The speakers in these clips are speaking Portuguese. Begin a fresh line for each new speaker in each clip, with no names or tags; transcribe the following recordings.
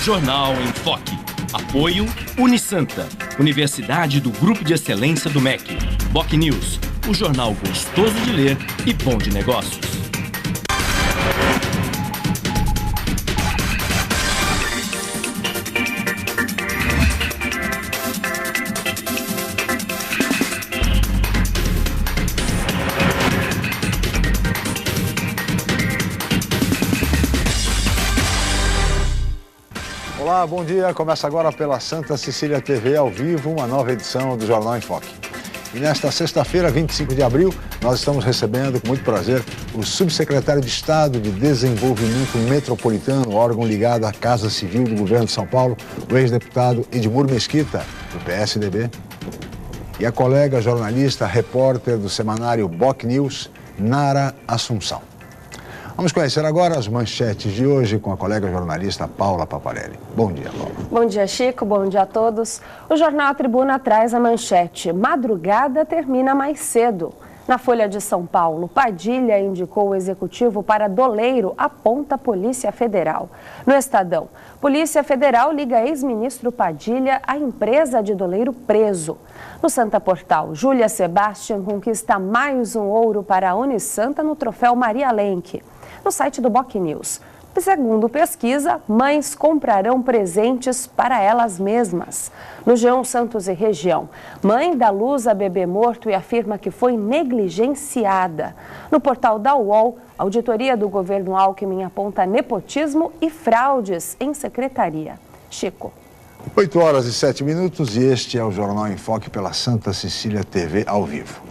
Jornal em Foque. Apoio Unisanta, Universidade do Grupo de Excelência do MEC. BocNews, o jornal gostoso de ler e bom de negócios.
Olá, bom dia. Começa agora pela Santa Cecília TV ao vivo, uma nova edição do Jornal em Foque. E nesta sexta-feira, 25 de abril, nós estamos recebendo com muito prazer o subsecretário de Estado de Desenvolvimento Metropolitano, órgão ligado à Casa Civil do Governo de São Paulo, o ex-deputado Edmur Mesquita, do PSDB, e a colega jornalista, repórter do semanário BocNews, Nara Assunção. Vamos conhecer agora as manchetes de hoje com a colega jornalista Paula Paparelli. Bom dia, Paula.
Bom dia, Chico. Bom dia a todos. O jornal A Tribuna traz a manchete: madrugada termina mais cedo. Na Folha de São Paulo, Padilha indicou o executivo para doleiro, aponta a Polícia Federal. No Estadão, Polícia Federal liga ex-ministro Padilha à empresa de doleiro preso. No Santa Portal, Júlia Sebastian conquista mais um ouro para a Unisanta no troféu Maria Lenk. No site do BocNews, segundo pesquisa, mães comprarão presentes para elas mesmas. No G1 Santos e região, mãe dá luz a bebê morto e afirma que foi negligenciada. No portal da UOL, a auditoria do governo Alckmin aponta nepotismo e fraudes em secretaria. Chico.
8 horas e 7 minutos e este é o Jornal em Foque pela Santa Cecília TV ao vivo.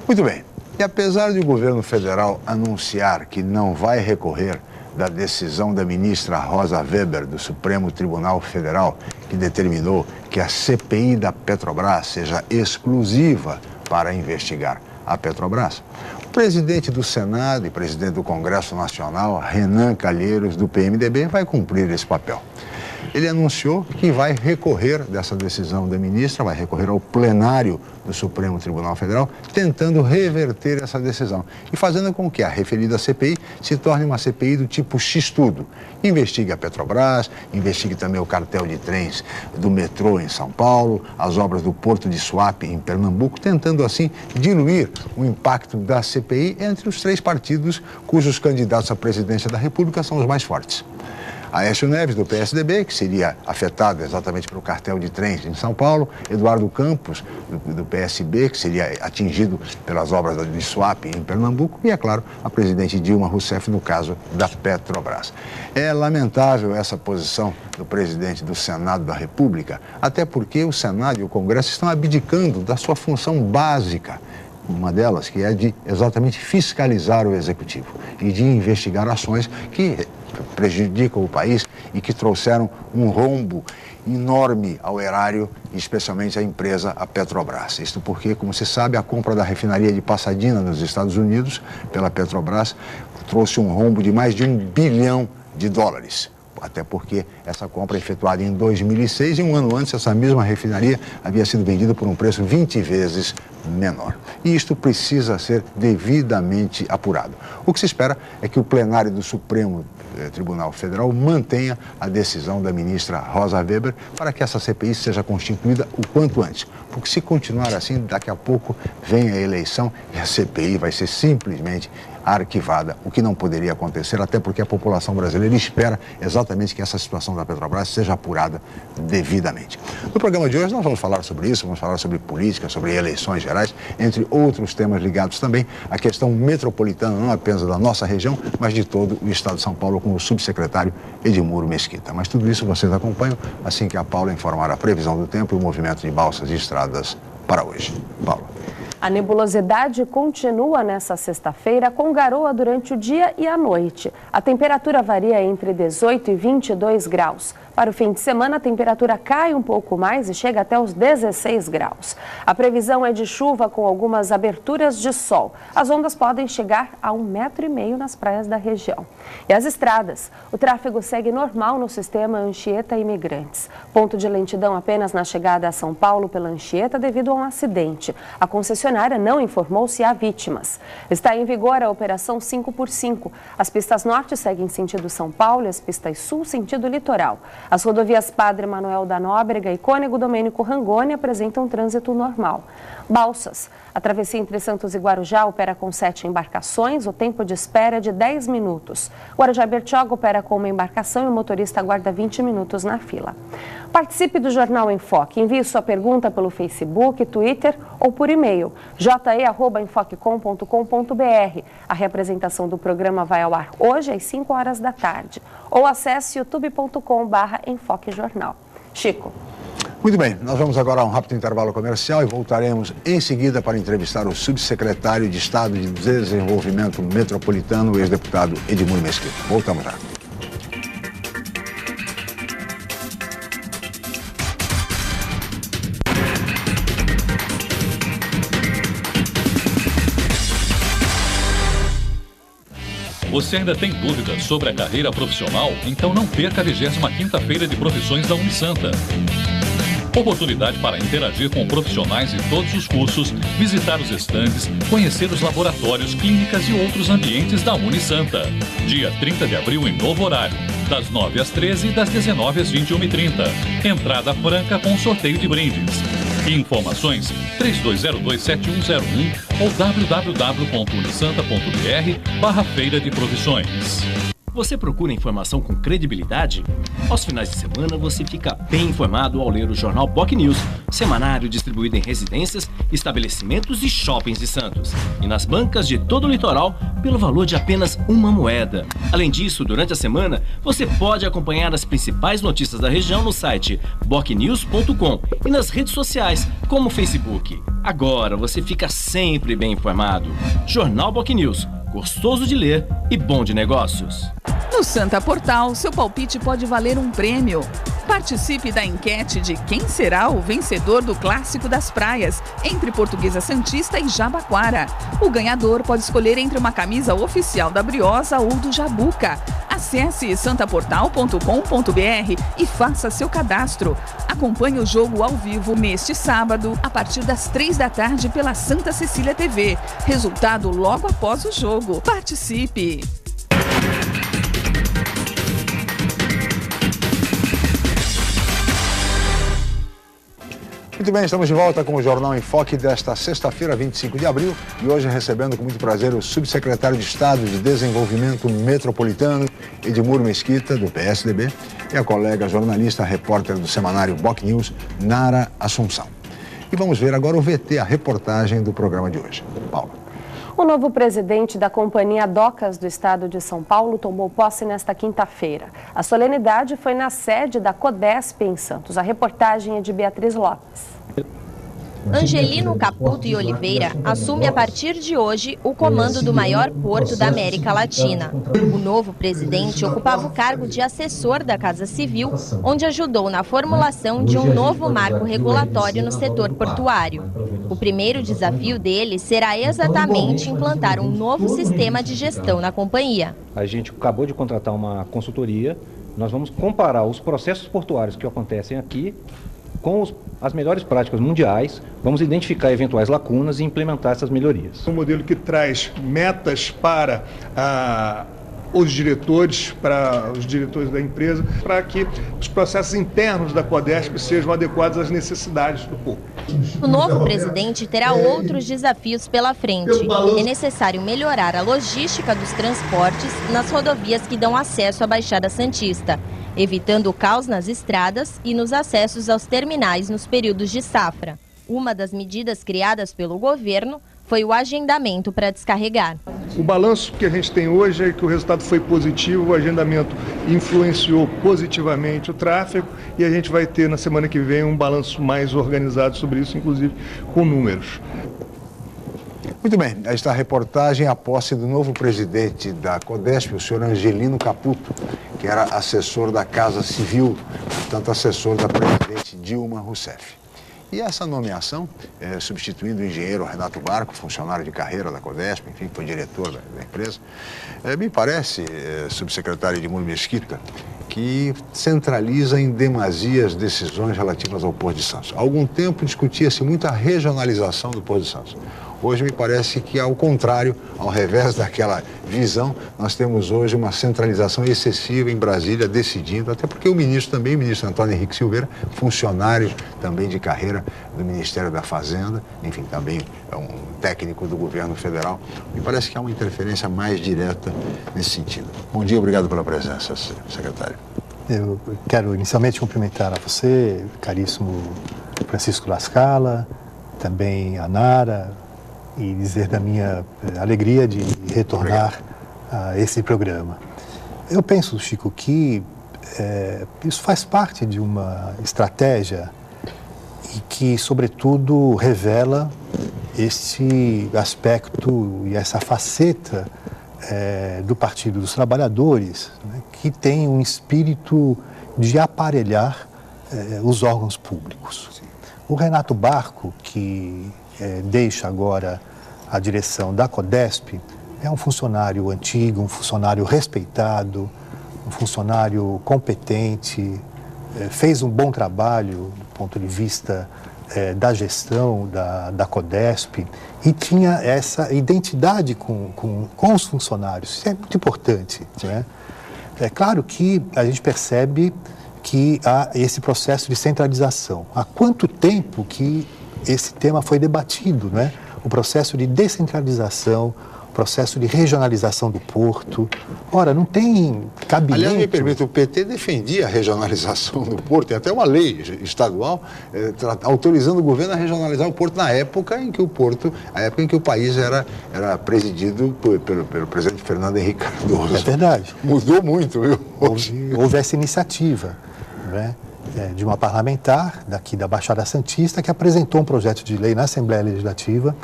Muito bem, e apesar de o governo federal anunciar que não vai recorrer da decisão da ministra Rosa Weber do Supremo Tribunal Federal, que determinou que a CPI da Petrobras seja exclusiva para investigar a Petrobras, o presidente do Senado e presidente do Congresso Nacional, Renan Calheiros, do PMDB, vai cumprir esse papel. Ele anunciou que vai recorrer dessa decisão da ministra, vai recorrer ao plenário do Supremo Tribunal Federal, tentando reverter essa decisão e fazendo com que a referida CPI se torne uma CPI do tipo X-tudo. Investigue a Petrobras, investigue também o cartel de trens do metrô em São Paulo, as obras do Porto de Suape em Pernambuco, tentando assim diluir o impacto da CPI entre os três partidos cujos candidatos à presidência da República são os mais fortes. Aécio Neves, do PSDB, que seria afetado exatamente pelo cartel de trens em São Paulo, Eduardo Campos, do PSB, que seria atingido pelas obras de Suape em Pernambuco, e, é claro, a presidente Dilma Rousseff, no caso da Petrobras. É lamentável essa posição do presidente do Senado da República, até porque o Senado e o Congresso estão abdicando da sua função básica, uma delas que é de exatamente fiscalizar o Executivo e de investigar ações que prejudicam o país e que trouxeram um rombo enorme ao erário, especialmente à empresa, a Petrobras. Isto porque, como se sabe, a compra da refinaria de Pasadena nos Estados Unidos pela Petrobras trouxe um rombo de mais de $1 bilhão. Até porque essa compra é efetuada em 2006 e um ano antes essa mesma refinaria havia sido vendida por um preço 20 vezes menor. E isto precisa ser devidamente apurado. O que se espera é que o plenário do Supremo Tribunal Federal mantenha a decisão da ministra Rosa Weber para que essa CPI seja constituída o quanto antes. Porque se continuar assim, daqui a pouco vem a eleição e a CPI vai ser simplesmente arquivada, o que não poderia acontecer, até porque a população brasileira espera exatamente que essa situação da Petrobras seja apurada devidamente. No programa de hoje nós vamos falar sobre isso, vamos falar sobre política, sobre eleições gerais, entre outros temas ligados também à questão metropolitana, não apenas da nossa região, mas de todo o estado de São Paulo, com o subsecretário Edmur Mesquita. Mas tudo isso vocês acompanham assim que a Paula informar a previsão do tempo e o movimento de balsas e estradas para hoje. Paula.
A nebulosidade continua nesta sexta-feira com garoa durante o dia e a noite. A temperatura varia entre 18 e 22 graus. Para o fim de semana, a temperatura cai um pouco mais e chega até os 16 graus. A previsão é de chuva com algumas aberturas de sol. As ondas podem chegar a 1,5 metro nas praias da região. E as estradas? O tráfego segue normal no sistema Anchieta Imigrantes. Ponto de lentidão apenas na chegada a São Paulo pela Anchieta devido a um acidente. A concessionária não informou se há vítimas. Está em vigor a operação 5x5. As pistas norte seguem sentido São Paulo e as pistas sul sentido litoral. As rodovias Padre Manuel da Nóbrega e Cônego Domênico Rangoni apresentam trânsito normal. Balsas. A travessia entre Santos e Guarujá opera com 7 embarcações, o tempo de espera é de 10 minutos. Guarujá-Bertioga opera com uma embarcação e o motorista aguarda 20 minutos na fila. Participe do Jornal em Foque. Envie sua pergunta pelo Facebook, Twitter ou por e-mail, je@enfoquecom.com.br. A reapresentação do programa vai ao ar hoje às 5 horas da tarde. Ou acesse youtube.com/enfoquejornal. Chico.
Muito bem, nós vamos agora a um rápido intervalo comercial e voltaremos em seguida para entrevistar o subsecretário de Estado de Desenvolvimento Metropolitano, o ex-deputado Edmur Mesquita. Voltamos já.
Você ainda tem dúvidas sobre a carreira profissional? Então não perca a 25ª Feira de Profissões da Unisanta. Oportunidade para interagir com profissionais de todos os cursos, visitar os estandes, conhecer os laboratórios, clínicas e outros ambientes da Unisanta. Dia 30 de abril em novo horário, das 9 às 13 e das 19 às 21h30. Entrada franca com sorteio de brindes. Informações 3202-7101 ou www.unisanta.br/feira de profissões.
Você procura informação com credibilidade? Aos finais de semana você fica bem informado ao ler o jornal BOC News, semanário distribuído em residências, estabelecimentos e shoppings de Santos. E nas bancas de todo o litoral, pelo valor de apenas uma moeda. Além disso, durante a semana, você pode acompanhar as principais notícias da região no site bocnews.com e nas redes sociais, como o Facebook. Agora você fica sempre bem informado. Jornal BOC News. Gostoso de ler e bom de negócios.
No Santa Portal, seu palpite pode valer um prêmio. Participe da enquete de quem será o vencedor do Clássico das Praias, entre Portuguesa Santista e Jabaquara. O ganhador pode escolher entre uma camisa oficial da Briosa ou do Jabuca. Acesse santaportal.com.br e faça seu cadastro. Acompanhe o jogo ao vivo neste sábado, a partir das 3 da tarde pela Santa Cecília TV. Resultado logo após o jogo. Participe!
Muito bem, estamos de volta com o Jornal em Foque desta sexta-feira, 25 de abril, e hoje recebendo com muito prazer o subsecretário de Estado de Desenvolvimento Metropolitano, Edmur Mesquita, do PSDB, e a colega jornalista, repórter do semanário BOC News, Nara Assunção. E vamos ver agora o VT, a reportagem do programa de hoje. Paula.
O novo presidente da Companhia Docas do Estado de São Paulo tomou posse nesta quinta-feira. A solenidade foi na sede da Codesp em Santos. A reportagem é de Beatriz Lopes.
Angelino Caputo e Oliveira assume a partir de hoje o comando do maior porto da América Latina. O novo presidente ocupava o cargo de assessor da Casa Civil, onde ajudou na formulação de um novo marco regulatório no setor portuário. O primeiro desafio dele será exatamente implantar um novo sistema de gestão na companhia.
A gente acabou de contratar uma consultoria, nós vamos comparar os processos portuários que acontecem aqui com as melhores práticas mundiais, vamos identificar eventuais lacunas e implementar essas melhorias.
Um modelo que traz metas para os diretores da empresa, para que os processos internos da Codesp sejam adequados às necessidades do povo.
O novo presidente terá outros desafios pela frente. É necessário melhorar a logística dos transportes nas rodovias que dão acesso à Baixada Santista, evitando o caos nas estradas e nos acessos aos terminais nos períodos de safra. Uma das medidas criadas pelo governo foi o agendamento para descarregar.
O balanço que a gente tem hoje é que o resultado foi positivo, o agendamento influenciou positivamente o tráfego e a gente vai ter na semana que vem um balanço mais organizado sobre isso, inclusive com números.
Muito bem, aí está a reportagem, a posse do novo presidente da Codesp, o senhor Angelino Caputo, que era assessor da Casa Civil, portanto assessor da presidente Dilma Rousseff. E essa nomeação, substituindo o engenheiro Renato Barco, funcionário de carreira da Codesp, enfim, foi diretor da empresa, me parece, subsecretário Edmur Mesquita, que centraliza em demasia as decisões relativas ao Porto de Santos. Há algum tempo discutia-se muito a regionalização do Porto de Santos. Hoje me parece que, ao contrário, ao revés daquela visão, nós temos hoje uma centralização excessiva em Brasília, decidindo, até porque o ministro Antônio Henrique Silveira, funcionário também de carreira do Ministério da Fazenda, enfim, também é um técnico do governo federal. Me parece que há uma interferência mais direta nesse sentido. Bom dia, obrigado pela presença, secretário.
Eu quero inicialmente cumprimentar a você, caríssimo Francisco Lascala, também a Nara, e dizer da minha alegria de retornar a esse programa. Eu penso, Chico, que isso faz parte de uma estratégia e que, sobretudo, revela esse aspecto e essa faceta do Partido dos Trabalhadores, né, que tem um espírito de aparelhar os órgãos públicos. Sim. O Renato Barco, que deixa agora a direção da CODESP, é um funcionário antigo, um funcionário respeitado, um funcionário competente, fez um bom trabalho do ponto de vista da gestão da CODESP e tinha essa identidade com os funcionários. Isso é muito importante, né? É claro que a gente percebe que há esse processo de centralização. Há quanto tempo que esse tema foi debatido, né? O processo de descentralização, o processo de regionalização do porto. Ora, não tem cabimento...
Aliás, me permite, o PT defendia a regionalização do porto, tem até uma lei estadual autorizando o governo a regionalizar o porto na época em que o país era presidido pelo presidente Fernando Henrique Cardoso.
É verdade.
Mudou muito, viu?
Houve essa iniciativa, né, de uma parlamentar daqui da Baixada Santista que apresentou um projeto de lei na Assembleia Legislativa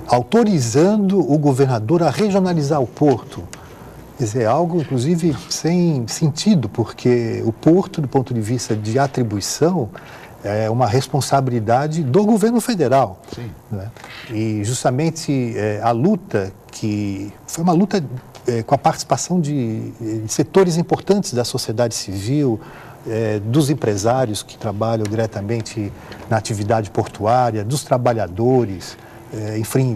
autorizando o governador a regionalizar o porto. Quer dizer, algo, inclusive, sem sentido, porque o porto, do ponto de vista de atribuição, é uma responsabilidade do governo federal. Sim. Né? E, justamente, a luta, que foi uma luta com a participação de setores importantes da sociedade civil, dos empresários que trabalham diretamente na atividade portuária, dos trabalhadores, enfim,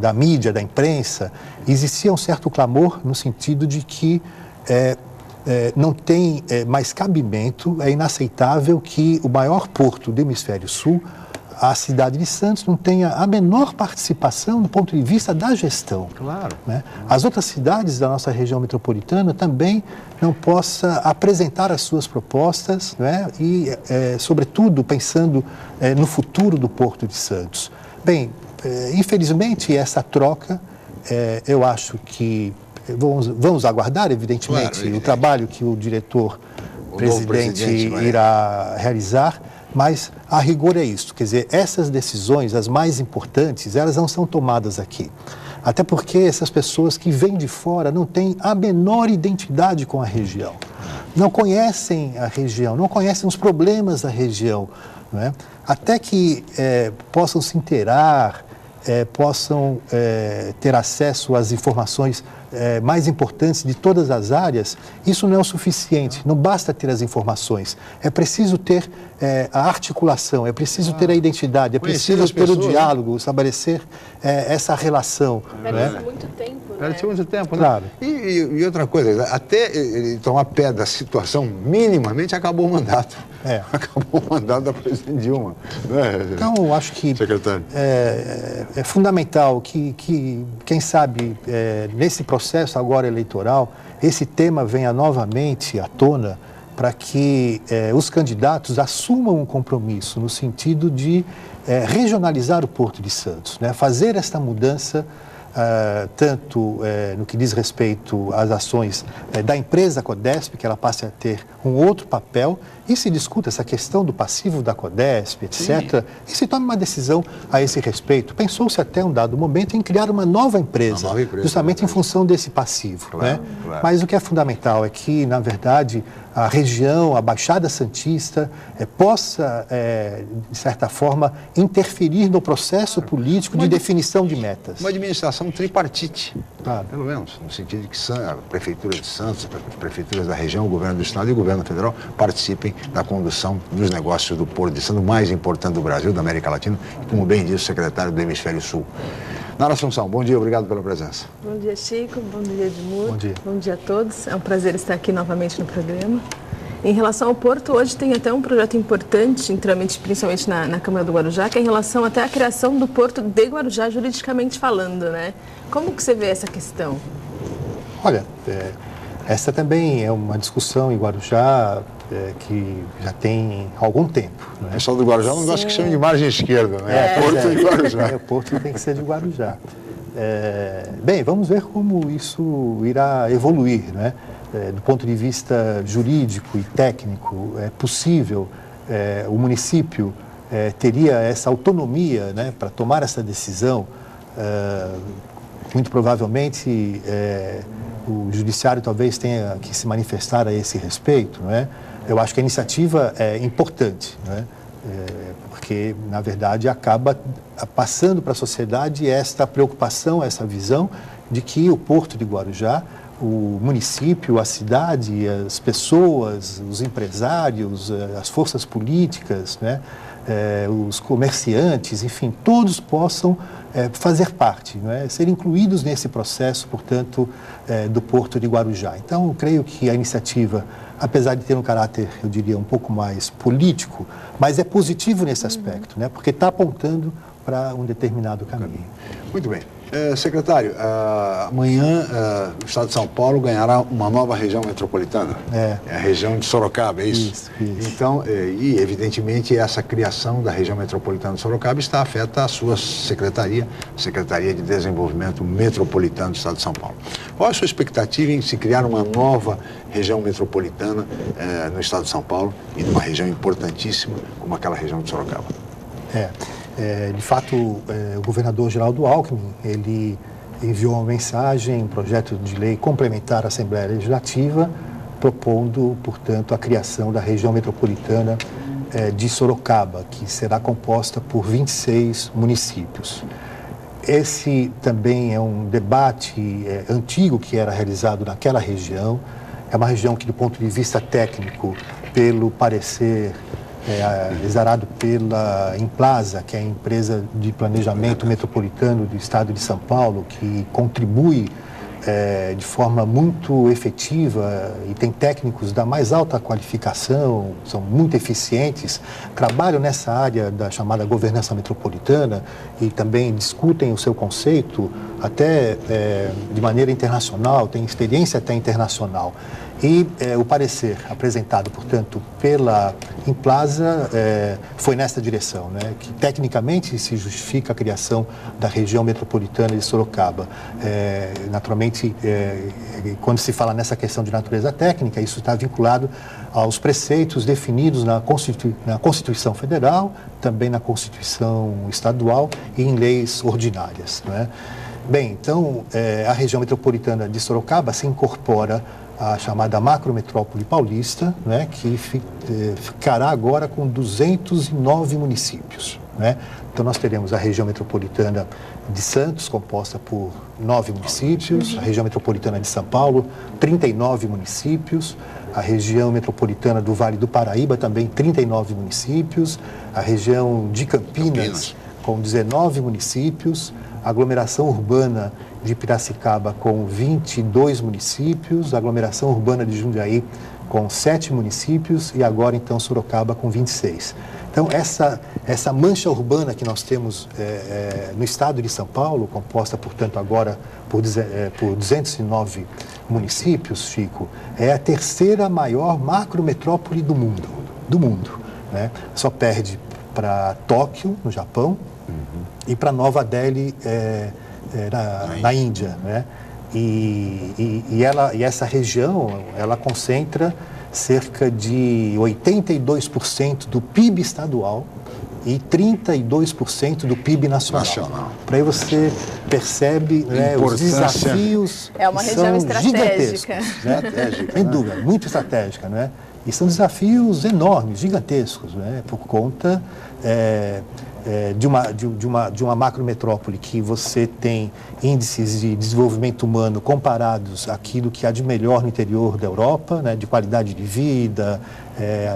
da mídia, da imprensa, existia um certo clamor no sentido de que não tem mais cabimento, é inaceitável que o maior porto do Hemisfério Sul, a cidade de Santos, não tenha a menor participação do ponto de vista da gestão.
Claro.
Né? As outras cidades da nossa região metropolitana também não possam apresentar as suas propostas, né? E, sobretudo, pensando no futuro do Porto de Santos. Bem, infelizmente, essa troca, eu acho que vamos aguardar, evidentemente, claro, o trabalho que o diretor-presidente irá realizar, mas a rigor é isso. Quer dizer, essas decisões, as mais importantes, elas não são tomadas aqui. Até porque essas pessoas que vêm de fora não têm a menor identidade com a região. Não conhecem a região, não conhecem os problemas da região. Não é? Até que possam se inteirar, possam ter acesso às informações mais importantes de todas as áreas, isso não é o suficiente, não basta ter as informações, é preciso ter a articulação, é preciso ter a identidade, é preciso ter o diálogo, estabelecer essa relação.
Leva muito tempo, né?
Leva muito tempo, né?
Claro.
E outra coisa, até ele tomar pé da situação minimamente, acabou o mandato. Acabou o mandato da presidente Dilma.
Então, eu acho que é fundamental que quem sabe, nesse processo agora eleitoral, esse tema venha novamente à tona para que os candidatos assumam um compromisso no sentido de regionalizar o Porto de Santos, né? Fazer esta mudança tanto no que diz respeito às ações da empresa CODESP, que ela passe a ter um outro papel, e se discuta essa questão do passivo da CODESP, etc., sim, e se tome uma decisão a esse respeito. Pensou-se até um dado momento em criar uma nova empresa, justamente em função desse passivo. Claro, né? Claro. Mas o que é fundamental é que, na verdade, a região, a Baixada Santista, possa, de certa forma, interferir no processo político de definição de metas.
Uma administração tripartite.
Claro.
Pelo menos, no sentido de que a Prefeitura de Santos, as prefeituras da região, o governo do Estado e o governo federal participem da condução dos negócios do Porto de Santos, o mais importante do Brasil, da América Latina, e como bem disse o secretário do Hemisfério Sul. Nara Assunção, bom dia, obrigado pela presença.
Bom dia, Chico, bom dia, Edmundo.
Bom dia.
Bom dia a todos, é um prazer estar aqui novamente no programa. Em relação ao Porto, hoje tem até um projeto importante, principalmente na Câmara do Guarujá, que é em relação até à criação do Porto de Guarujá, juridicamente falando, né? Como que você vê essa questão?
Olha, essa também é uma discussão em Guarujá que já tem algum tempo. Né?
O pessoal do Guarujá não gosta que chame de margem esquerda, né? Porto de Guarujá.
O Porto tem que ser de Guarujá. Bem, vamos ver como isso irá evoluir, né? Do ponto de vista jurídico e técnico, é possível, o município teria essa autonomia, né, para tomar essa decisão. Muito provavelmente o judiciário talvez tenha que se manifestar a esse respeito, não é? Eu acho que a iniciativa é importante, né? Porque, na verdade, acaba passando para a sociedade esta preocupação, essa visão de que o Porto de Guarujá, o município, a cidade, as pessoas, os empresários, as forças políticas, né, os comerciantes, enfim, todos possam fazer parte, né, ser incluídos nesse processo, portanto, do Porto de Guarujá. Então, eu creio que a iniciativa, apesar de ter um caráter, eu diria, um pouco mais político, mas é positivo nesse aspecto, né, porque está apontando para um determinado caminho.
Muito bem. Secretário, amanhã o Estado de São Paulo ganhará uma nova região metropolitana. É a região de Sorocaba, é isso? Isso. Então, e evidentemente essa criação da região metropolitana de Sorocaba está afeta a sua secretaria, Secretaria de Desenvolvimento Metropolitano do Estado de São Paulo. Qual a sua expectativa em se criar uma nova região metropolitana no Estado de São Paulo e numa região importantíssima como aquela região de Sorocaba?
De fato, o governador Geraldo Alckmin, ele enviou uma mensagem, um projeto de lei complementar à Assembleia Legislativa, propondo, portanto, a criação da região metropolitana de Sorocaba, que será composta por 26 municípios. Esse também é um debate antigo que era realizado naquela região. É uma região que, do ponto de vista técnico, pelo parecer exarado pela Implaza, que é a empresa de planejamento metropolitano do Estado de São Paulo, que contribui de forma muito efetiva e tem técnicos da mais alta qualificação, são muito eficientes, trabalham nessa área da chamada governança metropolitana e também discutem o seu conceito até de maneira internacional, tem experiência até internacional. E o parecer apresentado, portanto, pela Implaza foi nesta direção, né, que tecnicamente se justifica a criação da região metropolitana de Sorocaba. Naturalmente, quando se fala nessa questão de natureza técnica, isso está vinculado aos preceitos definidos na Constituição Federal, também na Constituição Estadual e em leis ordinárias, né? Bem, então, a região metropolitana de Sorocaba se incorpora a chamada macrometrópole paulista, né, que ficará agora com 209 municípios. Né? Então, nós teremos a região metropolitana de Santos, composta por 9 municípios, a região metropolitana de São Paulo, 39 municípios, a região metropolitana do Vale do Paraíba, também 39 municípios, a região de Campinas, com 19 municípios, a aglomeração urbana de Piracicaba com 22 municípios, a aglomeração urbana de Jundiaí com 7 municípios e agora então Sorocaba com 26. Então essa mancha urbana que nós temos no estado de São Paulo, composta portanto agora por 209 municípios, Chico, é a terceira maior macrometrópole do mundo, né? Só perde para Tóquio, no Japão, e para Nova Delhi, na Índia, né? E essa região, ela concentra cerca de 82% do PIB estadual e 32% do PIB nacional. Para aí você percebe, né, os desafios.
É uma região estratégica.
Né? Sem dúvida, muito estratégica, né? E são desafios enormes, gigantescos, né? Por conta de uma macrometrópole que você tem índices de desenvolvimento humano comparados àquilo que há de melhor no interior da Europa, né? De qualidade de vida,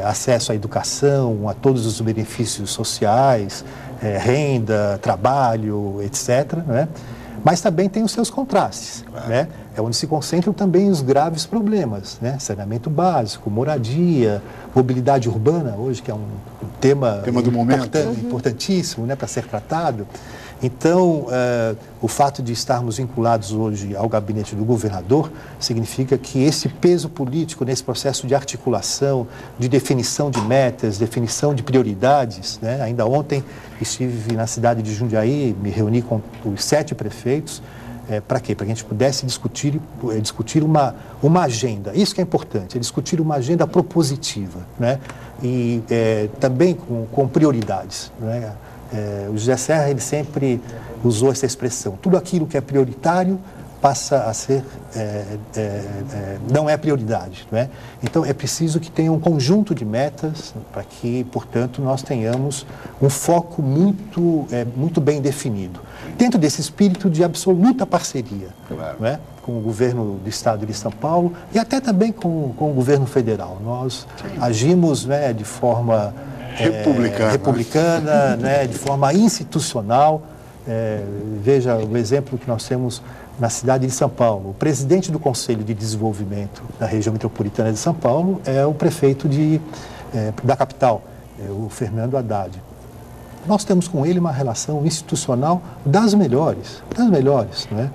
acesso à educação, a todos os benefícios sociais, renda, trabalho, etc., né? Mas também tem os seus contrastes, né? É onde se concentram também os graves problemas, né? Saneamento básico, moradia, mobilidade urbana, hoje que é um tema
do momento,
importantíssimo, né, para ser tratado. Então, o fato de estarmos vinculados hoje ao gabinete do governador significa que esse peso político nesse processo de articulação, de definição de metas, definição de prioridades, né? Ainda ontem estive na cidade de Jundiaí, me reuni com os 7 prefeitos. Para quê? Para que a gente pudesse discutir uma agenda. Isso que é importante, é discutir uma agenda propositiva, né? E também com prioridades, né? O José Serra, ele sempre usou essa expressão: tudo aquilo que é prioritário passa a ser, não é prioridade, não é? Então, é preciso que tenha um conjunto de metas para que, portanto, nós tenhamos um foco muito bem definido, dentro desse espírito de absoluta parceria, não é? Com o governo do estado de São Paulo e até também com o governo federal. Nós agimos, né, de forma republicana, né, de forma institucional. Veja o exemplo que nós temos na cidade de São Paulo. O presidente do Conselho de Desenvolvimento da região metropolitana de São Paulo é o prefeito da capital, o Fernando Haddad. Nós temos com ele uma relação institucional das melhores, né?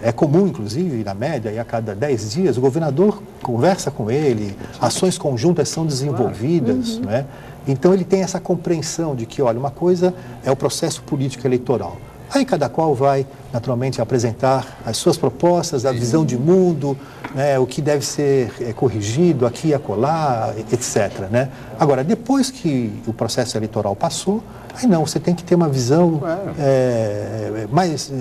É comum, inclusive, na média, e a cada 10 dias, o governador conversa com ele, ações conjuntas são desenvolvidas, né? Então, ele tem essa compreensão de que, olha, uma coisa é o processo político eleitoral. Aí cada qual vai, naturalmente, apresentar as suas propostas, a visão de mundo, né, o que deve ser corrigido aqui e acolá, etc., né? Agora, depois que o processo eleitoral passou, aí não, você tem que ter uma visão mais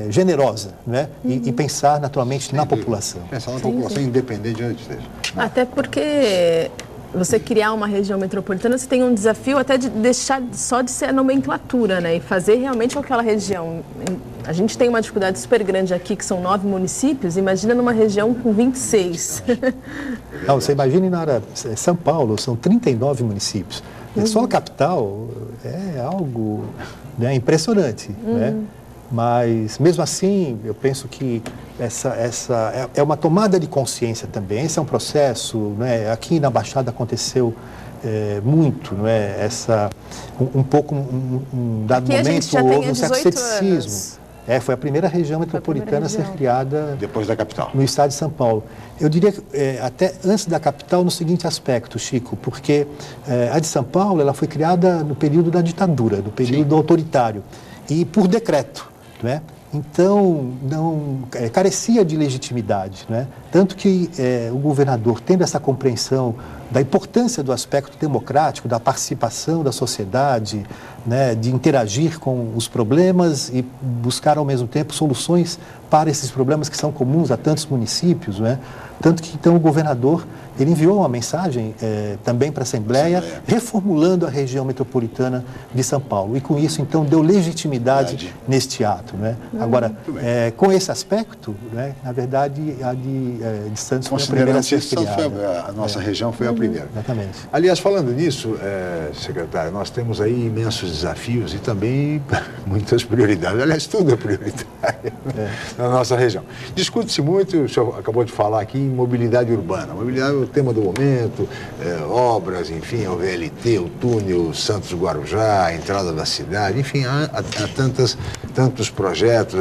generosa, né? E pensar, naturalmente, na população.
Pensar na população independente de onde esteja.
Até porque você criar uma região metropolitana, você tem um desafio até de deixar só de ser a nomenclatura, né? E fazer realmente aquela região. A gente tem uma dificuldade super grande aqui, que são 9 municípios. Imagina numa região com 26.
Não, você imagine na área São Paulo, são 39 municípios. Só a capital é algo, né, impressionante, né? Mas, mesmo assim, eu penso que essa é uma tomada de consciência também. Esse é um processo, né? Aqui na Baixada aconteceu muito, não é? Um dado momento houve um certo ceticismo. Foi a primeira região metropolitana a ser criada
depois da capital,
no estado de São Paulo. Eu diria que até antes da capital no seguinte aspecto, Chico, porque a de São Paulo ela foi criada no período da ditadura, no período autoritário, e por decreto, não é? Então, carecia de legitimidade, né? Tanto que o governador, tendo essa compreensão da importância do aspecto democrático, da participação da sociedade, né, de interagir com os problemas e buscar, ao mesmo tempo, soluções para esses problemas que são comuns a tantos municípios, né? Tanto que, então, o governador ele enviou uma mensagem também para a Assembleia, reformulando a região metropolitana de São Paulo. E, com isso, então, deu legitimidade neste ato, né? Agora, com esse aspecto, né, na verdade, a de Santos foi a primeira a ser criada.
A nossa região foi a primeira.
Exatamente.
Aliás, falando nisso, secretário, nós temos aí imensos desafios e também muitas prioridades. Aliás, tudo é prioritário na nossa região. Discute-se muito, o senhor acabou de falar aqui, em mobilidade urbana. Mobilidade é o tema do momento, obras, enfim, o VLT, o túnel Santos-Guarujá, a entrada da cidade, enfim, há tantos projetos,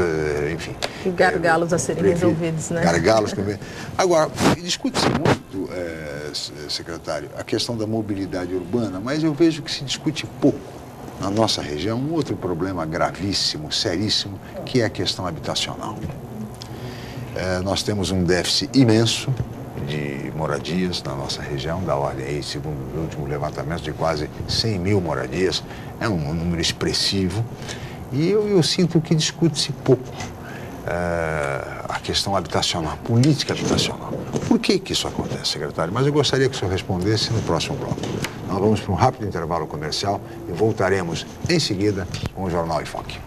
enfim.
E gargalos a serem resolvidos, né?
Gargalos também. Agora, discute-se muito, secretário, a questão da mobilidade urbana, mas eu vejo que se discute pouco na nossa região um outro problema gravíssimo, seríssimo, que é a questão habitacional. Nós temos um déficit imenso de moradias na nossa região, da ordem aí, segundo o último levantamento, de quase 100 mil moradias. É um número expressivo e eu sinto que discute-se pouco a questão habitacional, a política habitacional. Por que isso acontece, secretário? Mas eu gostaria que o senhor respondesse no próximo bloco. Nós vamos para um rápido intervalo comercial e voltaremos em seguida com o Jornal em Foque.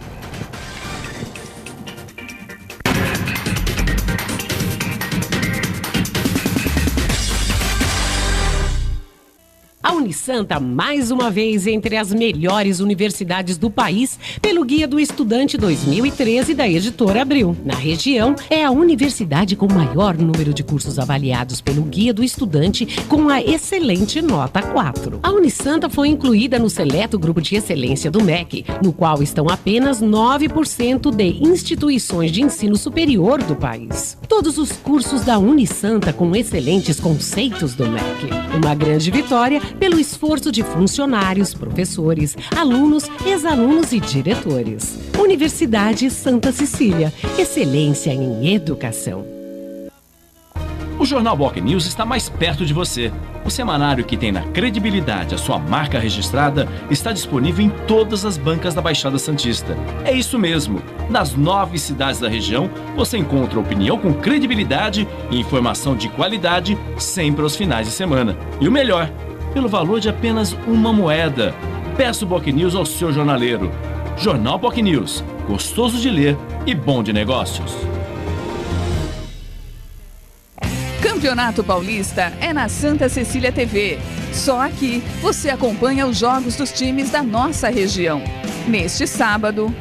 A Unisanta, mais uma vez, entre as melhores universidades do país, pelo Guia do Estudante 2013 da Editora Abril. Na região, é a universidade com maior número de cursos avaliados pelo Guia do Estudante, com a excelente nota 4. A Unisanta foi incluída no seleto grupo de excelência do MEC, no qual estão apenas 9% de instituições de ensino superior do país. Todos os cursos da Unisanta com excelentes conceitos do MEC. Uma grande vitória pelo esforço de funcionários, professores, alunos, ex-alunos e diretores. Universidade Santa Cecília, excelência em educação.
O Jornal Boc News está mais perto de você. O semanário que tem na credibilidade a sua marca registrada está disponível em todas as bancas da Baixada Santista. É isso mesmo. Nas 9 cidades da região, você encontra opinião com credibilidade e informação de qualidade sempre aos finais de semana. E o melhor, pelo valor de apenas uma moeda. Peça o Boc News ao seu jornaleiro. Jornal Boc News, gostoso de ler e bom de negócios.
Campeonato Paulista é na Santa Cecília TV. Só aqui você acompanha os jogos dos times da nossa região. Neste sábado,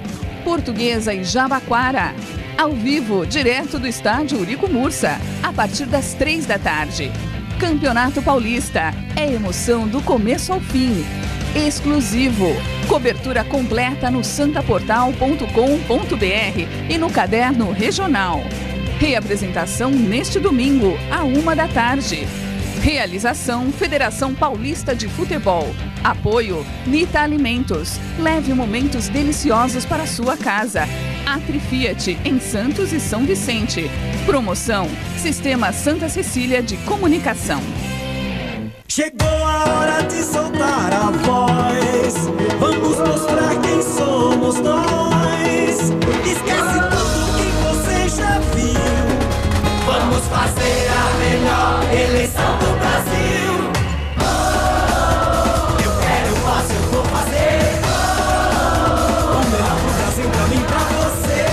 Portuguesa e Jabaquara. Ao vivo, direto do estádio Urico Mursa, a partir das 3 da tarde. Campeonato Paulista é emoção do começo ao fim. Exclusivo. Cobertura completa no santaportal.com.br e no caderno regional. Reapresentação neste domingo, à 1 da tarde. Realização Federação Paulista de Futebol. Apoio Nita Alimentos. Leve momentos deliciosos para a sua casa. Atri Fiat, em Santos e São Vicente. Promoção Sistema Santa Cecília de Comunicação.
Chegou a hora de soltar a voz. Vamos mostrar quem somos nós. Esquece tudo que você já viu. Vamos fazer a melhor eleição do Brasil. Eu quero, eu posso, eu vou fazer. O melhor do Brasil pra mim, pra você.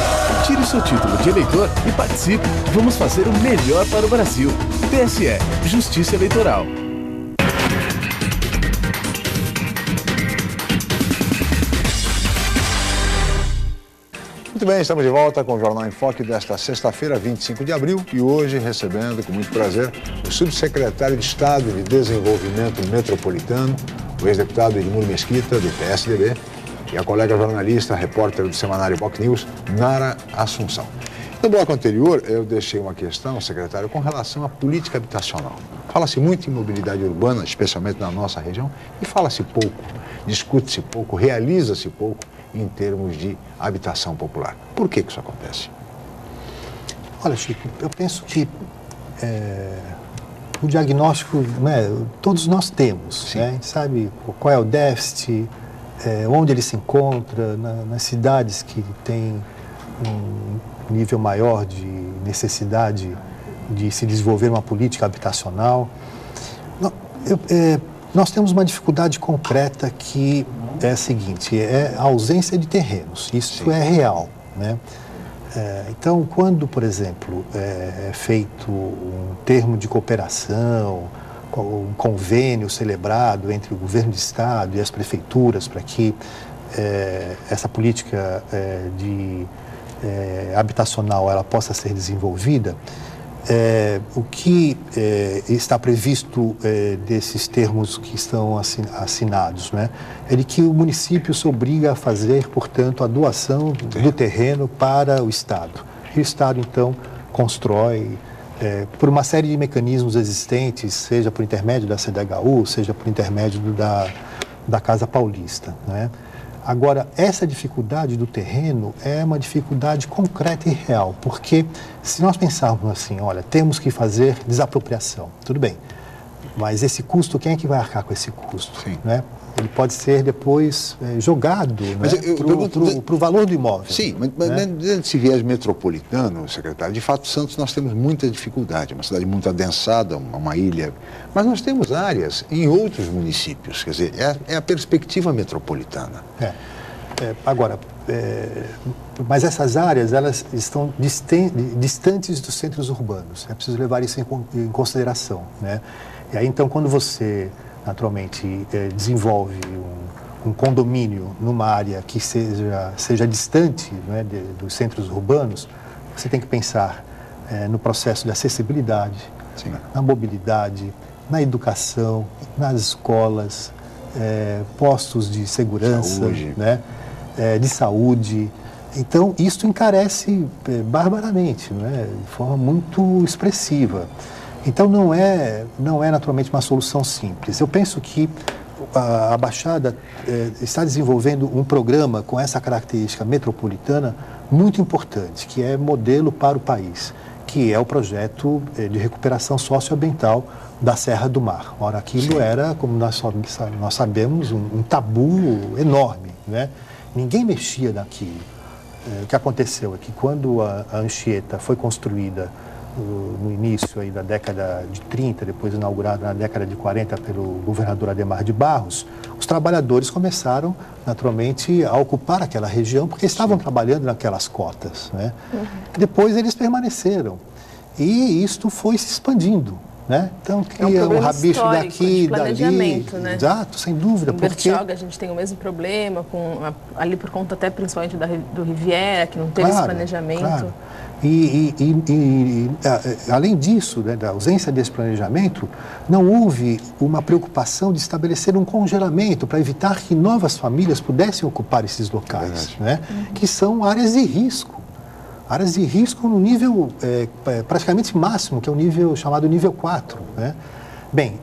Tire seu título de eleitor e participe. Vamos fazer o melhor para o Brasil. TSE, Justiça Eleitoral.
Muito bem, estamos de volta com o Jornal em Foque desta sexta-feira, 25 de abril, e hoje recebendo com muito prazer o subsecretário de Estado de Desenvolvimento Metropolitano, o ex-deputado Edmur Mesquita, do PSDB, e a colega jornalista, repórter do semanário Boc News, Nara Assunção. No bloco anterior, eu deixei uma questão, secretário, com relação à política habitacional. Fala-se muito em mobilidade urbana, especialmente na nossa região, e fala-se pouco, discute-se pouco, realiza-se pouco em termos de habitação popular. Por que isso acontece?
Olha, Chico, eu penso que o diagnóstico, né, todos nós temos, né? A gente sabe qual é o déficit, onde ele se encontra, nas cidades que têm um nível maior de necessidade de se desenvolver uma política habitacional. Nós temos uma dificuldade concreta que é a seguinte, é a ausência de terrenos. Isso é real, né? Então, quando, por exemplo, é feito um termo de cooperação, um convênio celebrado entre o governo do estado e as prefeituras para que essa política habitacional ela possa ser desenvolvida, o que está previsto desses termos que estão assinados, né, é de que o município se obriga a fazer, portanto, a doação do terreno para o Estado. E o Estado, então, constrói, por uma série de mecanismos existentes, seja por intermédio da CDHU, seja por intermédio da Casa Paulista, né? Agora, essa dificuldade do terreno é uma dificuldade concreta e real, porque se nós pensarmos assim, olha, temos que fazer desapropriação, tudo bem, Mas esse custo, quem é que vai arcar com esse custo?
Sim.
Né? Ele pode ser depois jogado para o valor do imóvel.
Sim, mas desse viés metropolitano, secretário, de fato, Santos nós temos muita dificuldade, uma cidade muito adensada, uma ilha, mas nós temos áreas em outros municípios, quer dizer, é a perspectiva metropolitana.
Mas essas áreas, elas estão distantes dos centros urbanos, é preciso levar isso em consideração, né? E aí, então, quando você naturalmente desenvolve um condomínio numa área que seja distante, né, dos centros urbanos, você tem que pensar no processo de acessibilidade,
Sim.
na mobilidade, na educação, nas escolas, postos de segurança, né, de saúde. Então, isso encarece barbaramente, né, de forma muito expressiva. Então, não é naturalmente uma solução simples. Eu penso que a Baixada está desenvolvendo um programa com essa característica metropolitana muito importante, que é modelo para o país, que é o projeto de recuperação socioambiental da Serra do Mar. Ora, aquilo era, como nós sabemos, um tabu enorme, né? Ninguém mexia naquilo. O que aconteceu é que quando a Anchieta foi construída no início aí da década de 30, depois inaugurada na década de 40 pelo governador Adhemar de Barros, os trabalhadores começaram, naturalmente, a ocupar aquela região porque estavam trabalhando naquelas cotas, né? Depois eles permaneceram e isto foi se expandindo, né? Então, cria o rabicho daqui, dali.
Né?
Exato, sem dúvida.
Em Bertioga a gente tem o mesmo problema, ali por conta até principalmente do Riviera, que não teve esse planejamento.
Claro. Além disso, né, da ausência desse planejamento, não houve uma preocupação de estabelecer um congelamento para evitar que novas famílias pudessem ocupar esses locais, né, que são áreas de risco. Áreas de risco no nível praticamente máximo, que é o nível chamado nível 4. Né? Bem,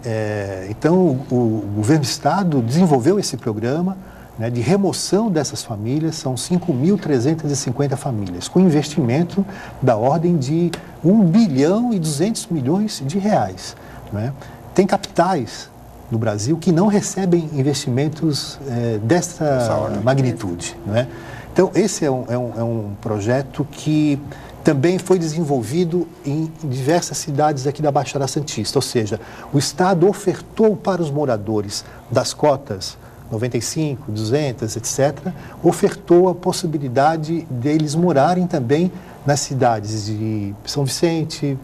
então o governo do estado desenvolveu esse programa, né, de remoção dessas famílias, são 5.350 famílias, com investimento da ordem de 1 bilhão e 200 milhões de reais. Né? Tem capitais no Brasil que não recebem investimentos dessa magnitude. Né? Então, esse é um projeto que também foi desenvolvido em diversas cidades aqui da Baixada Santista, ou seja, o Estado ofertou para os moradores das cotas 95, 200, etc., ofertou a possibilidade deles morarem também nas cidades de São Vicente,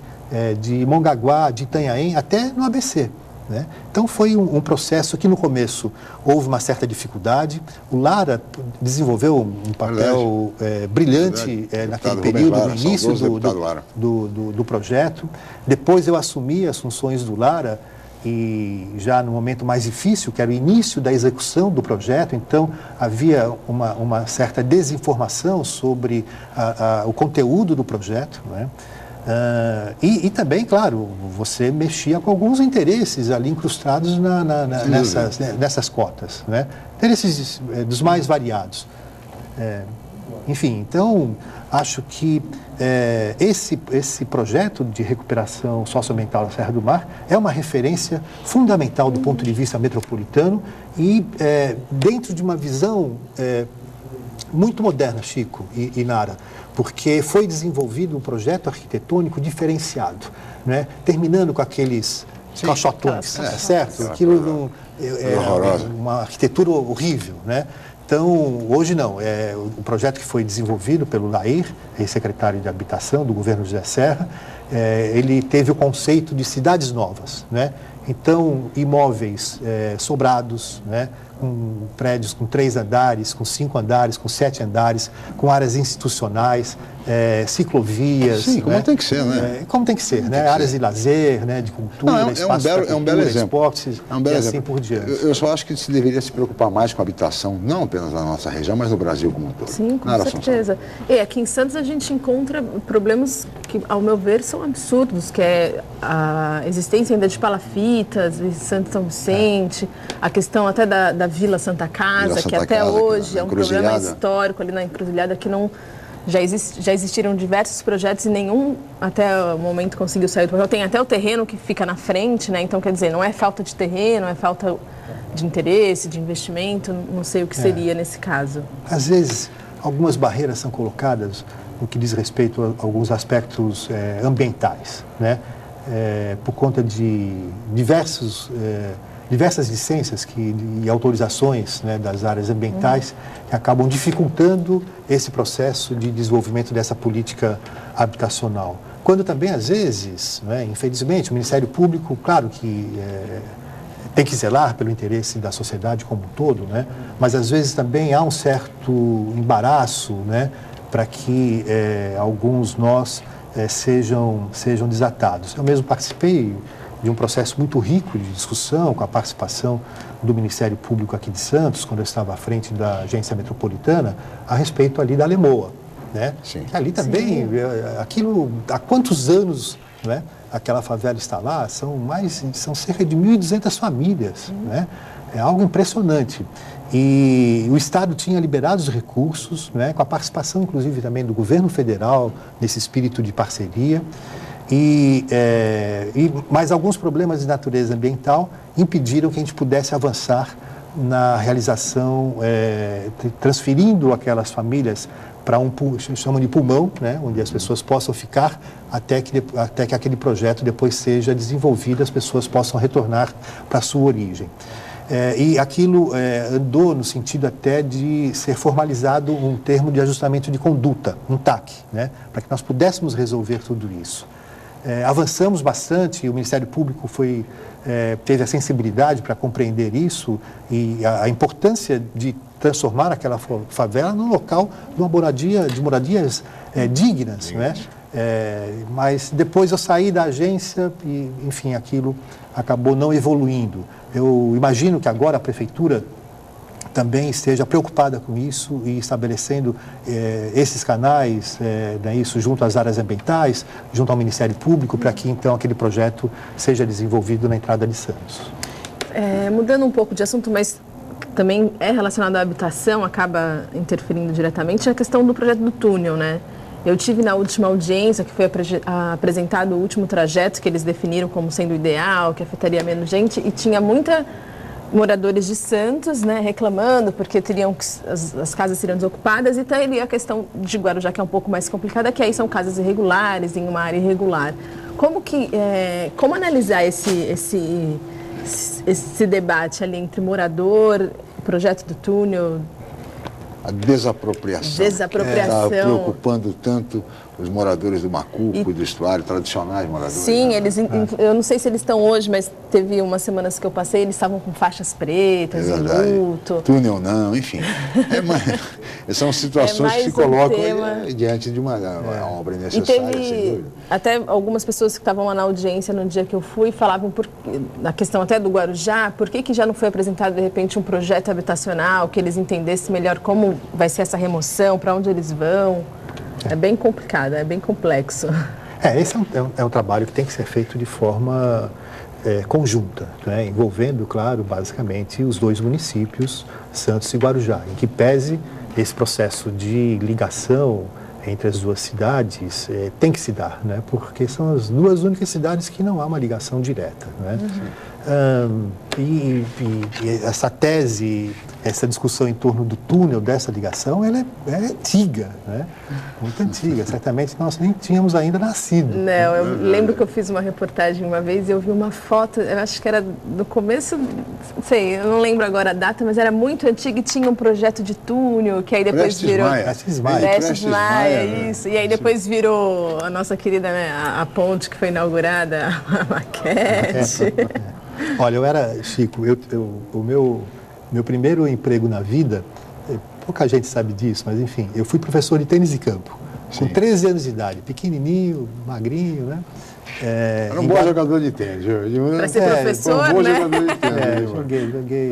de Mongaguá, de Itanhaém, até no ABC. Né? Então foi um processo que no começo houve uma certa dificuldade. O Lara desenvolveu um papel brilhante naquele período, no início do projeto. Depois eu assumi as funções do Lara e já no momento mais difícil, que era o início da execução do projeto, então havia uma certa desinformação sobre o conteúdo do projeto, né? E também, claro, você mexia com alguns interesses ali incrustados nessas cotas, né? Interesses dos mais variados. Enfim, então, acho que esse projeto de recuperação socioambiental da Serra do Mar é uma referência fundamental do ponto de vista metropolitano e dentro de uma visão muito moderna, Chico e Nara, porque foi desenvolvido um projeto arquitetônico diferenciado, né? Terminando com aqueles caixotões, certo? Aquilo é uma arquitetura horrível, né? Então, hoje não. O projeto que foi desenvolvido pelo Lair, ex-secretário de Habitação do governo José Serra, ele teve o conceito de cidades novas, né? Então, imóveis sobrados, né? Com prédios com 3 andares, com 5 andares, com 7 andares, com áreas institucionais, ciclovias.
Sim, como tem que ser, né?
Como tem que ser, né? Áreas de lazer, né? De cultura, espaços para cultura, esportes, e assim por diante.
Eu só acho que se deveria se preocupar mais com a habitação, não apenas na nossa região, mas no Brasil como um todo.
Sim, com certeza. E aqui em Santos a gente encontra problemas que, ao meu ver, são absurdos, que é a existência ainda de palafitas em Santo São Vicente, a questão até da Vila Santa Casa, que até hoje é um problema histórico ali na Encruzilhada que não Já existiram diversos projetos e nenhum até o momento conseguiu sair do papel. Tem até o terreno que fica na frente, né? Então, quer dizer, não é falta de terreno, é falta de interesse, de investimento, não sei o que seria nesse caso.
Às vezes, algumas barreiras são colocadas no que diz respeito a alguns aspectos ambientais, né? Por conta de diversas licenças e autorizações, né, das áreas ambientais que acabam dificultando esse processo de desenvolvimento dessa política habitacional. Quando também, às vezes, né, infelizmente, o Ministério Público, claro que tem que zelar pelo interesse da sociedade como um todo, né, mas às vezes também há um certo embaraço, né, para que alguns nós sejam desatados. Eu mesmo participei de um processo muito rico de discussão com a participação do Ministério Público aqui de Santos, quando eu estava à frente da agência metropolitana, a respeito ali da Lemoa, né? Sim. Ali também, aquilo, há quantos anos, né, aquela favela está lá? São cerca de 1.200 famílias, né? É algo impressionante. E o Estado tinha liberado os recursos, né, com a participação, inclusive, também do governo federal, nesse espírito de parceria. Mas alguns problemas de natureza ambiental impediram que a gente pudesse avançar na realização, transferindo aquelas famílias para chamam de pulmão, né, onde as pessoas possam ficar até que aquele projeto depois seja desenvolvido, as pessoas possam retornar para a sua origem. E aquilo andou no sentido até de ser formalizado um termo de ajustamento de conduta, um TAC, né, para que nós pudéssemos resolver tudo isso. Avançamos bastante, o Ministério Público teve a sensibilidade para compreender isso e a importância de transformar aquela favela num local de moradias dignas, né? Mas depois eu saí da agência e, enfim, aquilo acabou não evoluindo. Eu imagino que agora a Prefeitura também esteja preocupada com isso e estabelecendo esses canais, isso junto às áreas ambientais, junto ao Ministério Público, para que então aquele projeto seja desenvolvido na entrada de Santos.
Mudando um pouco de assunto, mas também é relacionado à habitação, acaba interferindo diretamente, a questão do projeto do túnel, né? Eu tive na última audiência, que foi apresentado o último trajeto que eles definiram como sendo ideal, que afetaria menos gente, e tinha muita moradores de Santos, né, reclamando porque as casas seriam desocupadas, e teria a questão de Guarujá, que é um pouco mais complicada, que aí são casas irregulares em uma área irregular. Como analisar esse debate ali entre morador, projeto do túnel?
A desapropriação. Está preocupando tanto os moradores do Macuco, do estuário, tradicionais moradores.
Sim, eu não sei se eles estão hoje, mas teve umas semanas que eu passei, eles estavam com faixas pretas, em luto.
Túnel não, enfim. São situações que se colocam diante de uma obra necessária, sem dúvida.
Até algumas pessoas que estavam lá na audiência no dia que eu fui falavam, na questão até do Guarujá, por que já não foi apresentado de repente um projeto habitacional, que eles entendessem melhor como vai ser essa remoção, para onde eles vão. É bem complicado, é bem complexo.
Esse é um trabalho que tem que ser feito de forma conjunta, né? Envolvendo, claro, basicamente os dois municípios, Santos e Guarujá, em que pese esse processo de ligação entre as duas cidades tem que se dar, né? Porque são as duas únicas cidades que não há uma ligação direta, né? E essa tese, essa discussão em torno do túnel dessa ligação, ela é antiga, né? Muito antiga. Certamente nós nem tínhamos ainda nascido.
Não, eu lembro que eu fiz uma reportagem uma vez e eu vi uma foto, eu acho que era do começo, não sei, eu não lembro agora a data, mas era muito antiga e tinha um projeto de túnel, que aí depois virou...
Prestes Maia,
isso. E aí depois virou a nossa querida, né, a ponte que foi inaugurada, a maquete.
Olha, Chico, o meu primeiro emprego na vida, pouca gente sabe disso, mas enfim, eu fui professor de tênis de campo, com 13 anos de idade, pequenininho, magrinho, né?
Era um bom jogador de tênis.
Para ser professor,
um bom jogador de tênis.
Joguei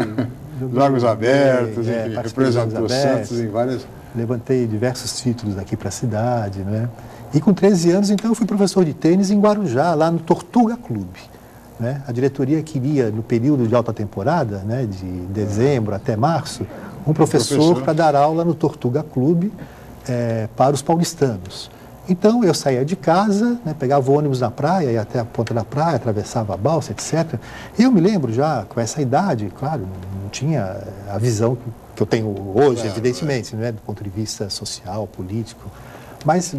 Jogos abertos, representou Santos em várias...
Levantei diversos títulos aqui para a cidade, né? E com 13 anos, então, eu fui professor de tênis em Guarujá, lá no Tortuga Clube. Né? A diretoria queria, no período de alta temporada, né, de dezembro até março, um professor para dar aula no Tortuga Clube, para os paulistanos. Então eu saía de casa, né, pegava o ônibus na praia, ia até a ponta da praia, atravessava a balsa, etc. E eu me lembro já, com essa idade, claro, não tinha a visão que eu tenho hoje, evidentemente, né, do ponto de vista social, político. Mas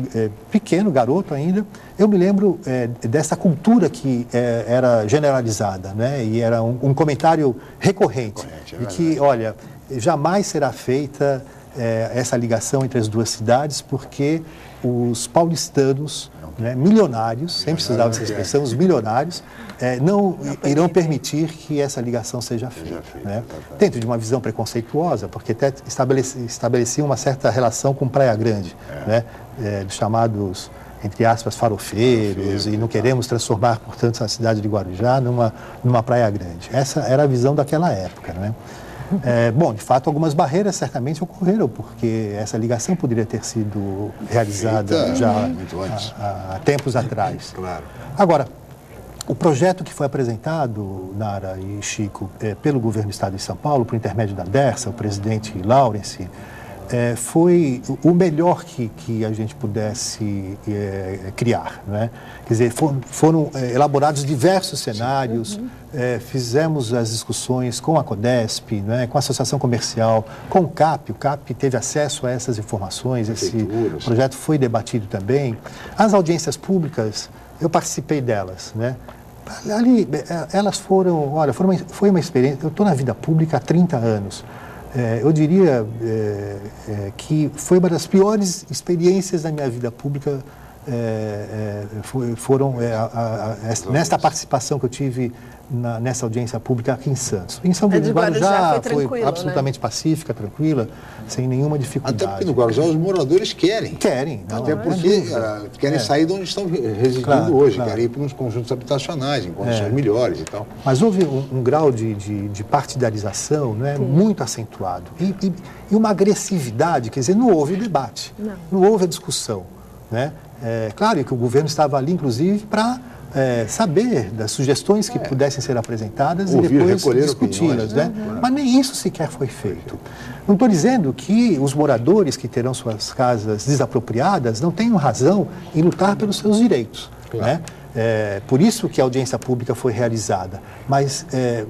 pequeno, garoto ainda, eu me lembro dessa cultura que era generalizada, né, e era um comentário recorrente, de que, olha, jamais será feita essa ligação entre as duas cidades, porque os paulistanos, né, milionários, sempre se usava essa expressão, os milionários, não irão permitir que essa ligação seja feita. Né? Dentro de uma visão preconceituosa, porque até estabelecia uma certa relação com Praia Grande, né, dos chamados, entre aspas, farofeiros, e não queremos transformar, portanto, a cidade de Guarujá numa Praia Grande. Essa era a visão daquela época, né? Bom, de fato, algumas barreiras certamente ocorreram, porque essa ligação poderia ter sido realizada já há tempos atrás.
Claro.
Agora, o projeto que foi apresentado, Nara e Chico, pelo governo do Estado de São Paulo, por intermédio da Dersa, o presidente Laurence, foi o melhor que a gente pudesse criar, né? Quer dizer, foram elaborados diversos cenários, fizemos as discussões com a CODESP, né, com a Associação Comercial, com o CAP. O CAP teve acesso a essas informações, esse projeto foi debatido também. As audiências públicas, eu participei delas, né? Ali, elas foram, olha, foi uma experiência. Eu estou na vida pública há 30 anos. Eu diria que foi uma das piores experiências da minha vida pública, nesta participação que eu tive nessa audiência pública aqui em Santos. Em São Luís do Guarujá foi absolutamente pacífica, tranquila, sem nenhuma dificuldade.
Até porque no Guarujá os moradores querem.
Até
porque querem sair de onde estão residindo hoje, querem ir para uns conjuntos habitacionais, em condições melhores e tal.
Mas houve um grau de partidarização, né, muito acentuado. E uma agressividade, quer dizer, não houve debate, não houve a discussão, né? Claro que o governo estava ali, inclusive, para saber das sugestões que pudessem ser apresentadas e depois discuti-las, né? Mas nem isso sequer foi feito. Não estou dizendo que os moradores que terão suas casas desapropriadas não tenham razão em lutar pelos seus direitos, né? Por isso que a audiência pública foi realizada, mas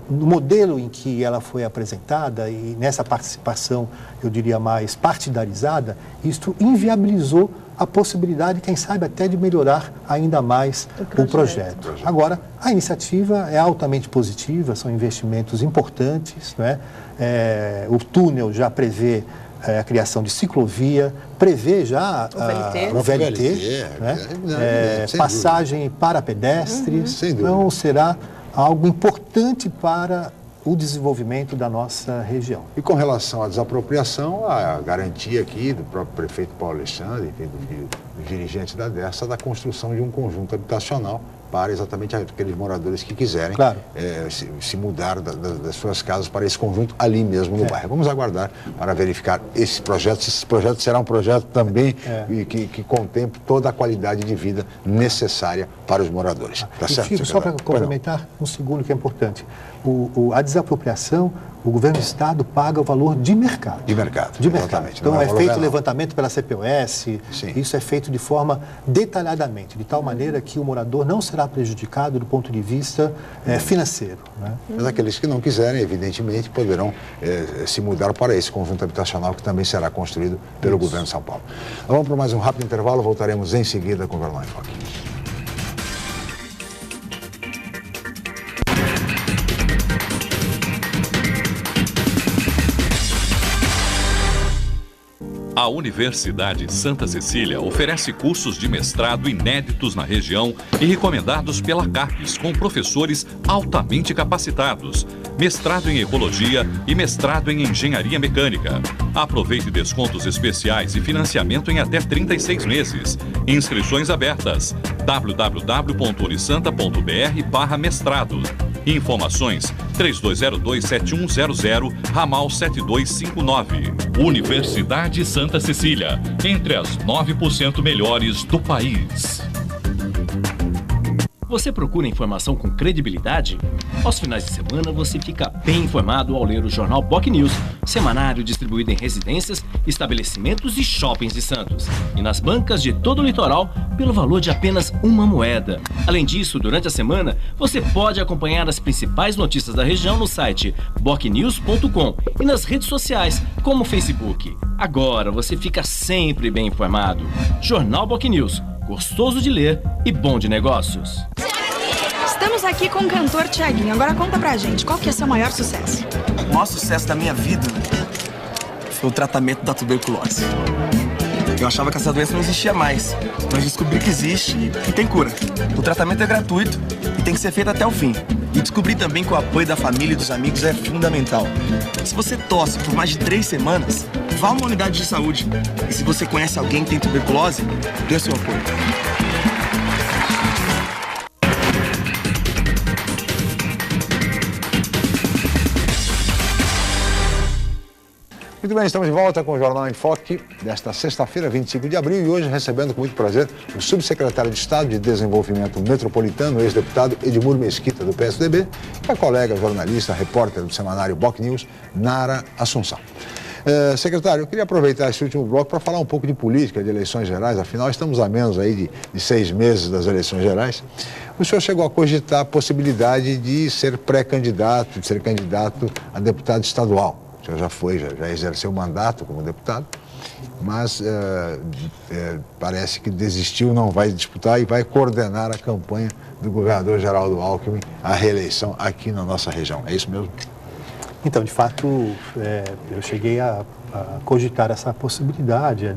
no modelo em que ela foi apresentada e nessa participação, eu diria, mais partidarizada, isto inviabilizou a possibilidade, quem sabe, até de melhorar ainda mais o projeto. Agora, a iniciativa é altamente positiva, são investimentos importantes, né? O túnel já prevê a criação de ciclovia, prevê já o VLT, né? Passagem para pedestres, então será algo importante para o desenvolvimento da nossa região.
E com relação à desapropriação, a garantia aqui do próprio prefeito Paulo Alexandre, do dirigente da Dersa, da construção de um conjunto habitacional para exatamente aqueles moradores que quiserem se mudar das suas casas para esse conjunto ali mesmo no bairro. Vamos aguardar para verificar esse projeto. Esse projeto será um projeto também que contemple toda a qualidade de vida necessária para os moradores. Tá certo?
Chico, só para complementar um segundo que é importante. A desapropriação, o governo do Estado paga o valor de mercado.
De mercado.
Então é feito levantamento pela CPOS, isso é feito de forma detalhadamente, de tal maneira que o morador não será prejudicado do ponto de vista financeiro, né?
Mas aqueles que não quiserem, evidentemente, poderão se mudar para esse conjunto habitacional que também será construído pelo governo de São Paulo. Então, vamos para mais um rápido intervalo, voltaremos em seguida com o Jornal em Foque.
A Universidade Santa Cecília oferece cursos de mestrado inéditos na região e recomendados pela CAPES, com professores altamente capacitados. Mestrado em Ecologia e mestrado em Engenharia Mecânica. Aproveite descontos especiais e financiamento em até 36 meses. Inscrições abertas. www.unisanta.br/mestrado. Informações 3202-7100, ramal 7259. Universidade Santa Cecília, entre as 9% melhores do país.
Você procura informação com credibilidade? Aos finais de semana, você fica bem informado ao ler o jornal BOC News, semanário distribuído em residências, estabelecimentos e shoppings de Santos. E nas bancas de todo o litoral, pelo valor de apenas uma moeda. Além disso, durante a semana, você pode acompanhar as principais notícias da região no site bocnews.com e nas redes sociais, como o Facebook. Agora você fica sempre bem informado. Jornal BOC News. Gostoso de ler e bom de negócios.
Estamos aqui com o cantor Thiaguinho. Agora conta pra gente, qual que é seu maior sucesso?
O maior sucesso da minha vida foi o tratamento da tuberculose. Eu achava que essa doença não existia mais, mas descobri que existe e tem cura. O tratamento é gratuito e tem que ser feito até o fim. E descobri também que o apoio da família e dos amigos é fundamental. Se você tosse por mais de 3 semanas, vá a uma unidade de saúde. E se você conhece alguém que tem tuberculose, dê o seu apoio.
Muito bem, estamos de volta com o Jornal em Foque desta sexta-feira, 25 de abril, e hoje recebendo com muito prazer o subsecretário de Estado de Desenvolvimento Metropolitano, ex-deputado Edmur Mesquita, do PSDB, e a colega jornalista, repórter do semanário BOC News, Nara Assunção. Secretário, eu queria aproveitar esse último bloco para falar um pouco de política, de eleições gerais, afinal estamos a menos aí de 6 meses das eleições gerais. O senhor chegou a cogitar a possibilidade de ser pré-candidato, de ser candidato a deputado estadual. O senhor já exerceu o mandato como deputado, mas parece que desistiu, não vai disputar e vai coordenar a campanha do governador Geraldo Alckmin à reeleição aqui na nossa região. É isso mesmo?
Então, de fato, eu cheguei a cogitar essa possibilidade,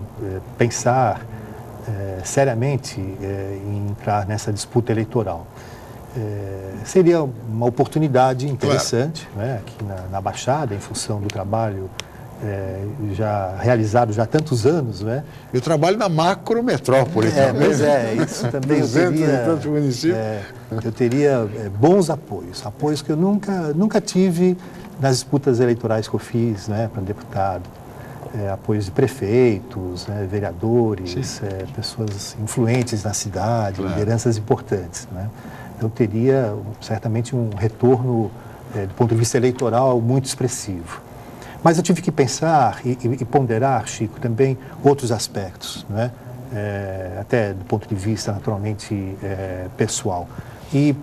pensar seriamente em entrar nessa disputa eleitoral. Seria uma oportunidade interessante, claro, né, aqui na Baixada, em função do trabalho já realizado já há tantos anos, né?
Eu trabalho na macrometrópole também.
Pois isso também eu teria bons apoios que eu nunca tive nas disputas eleitorais que eu fiz, né, para deputado. Apoios de prefeitos, né, vereadores, pessoas influentes na cidade, claro, lideranças importantes, né? Eu teria certamente um retorno, do ponto de vista eleitoral, muito expressivo. Mas eu tive que pensar e ponderar, Chico, também outros aspectos, né? Até do ponto de vista, naturalmente, pessoal. E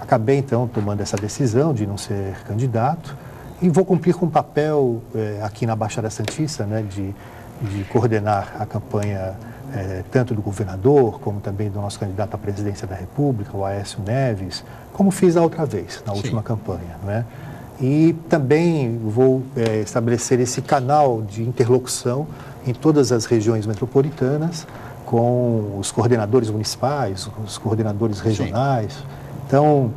acabei, então, tomando essa decisão de não ser candidato e vou cumprir com o papel aqui na Baixada Santista, né, de coordenar a campanha tanto do governador, como também do nosso candidato à presidência da República, o Aécio Neves, como fiz da outra vez, na última campanha, né? E também vou estabelecer esse canal de interlocução em todas as regiões metropolitanas, com os coordenadores municipais, os coordenadores regionais. Sim. Então,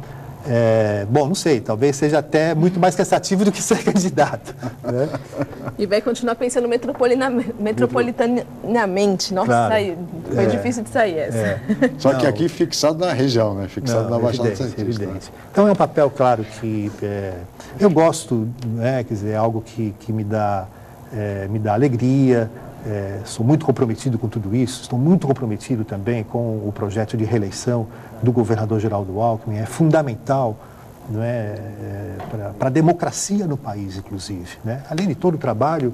não sei, talvez seja até muito mais cansativo do que ser candidato, né?
E vai continuar pensando metropolitanamente. Nossa, claro, foi difícil de sair essa.
Só que aqui fixado na região, né? Fixado na Baixada Santista.
Evidente. Então é um papel, claro, que eu gosto, né? Quer dizer, é algo que me dá alegria. Sou muito comprometido com tudo isso, estou muito comprometido também com o projeto de reeleição do governador Geraldo Alckmin. É fundamental, não para a democracia no país, inclusive, né? Além de todo o trabalho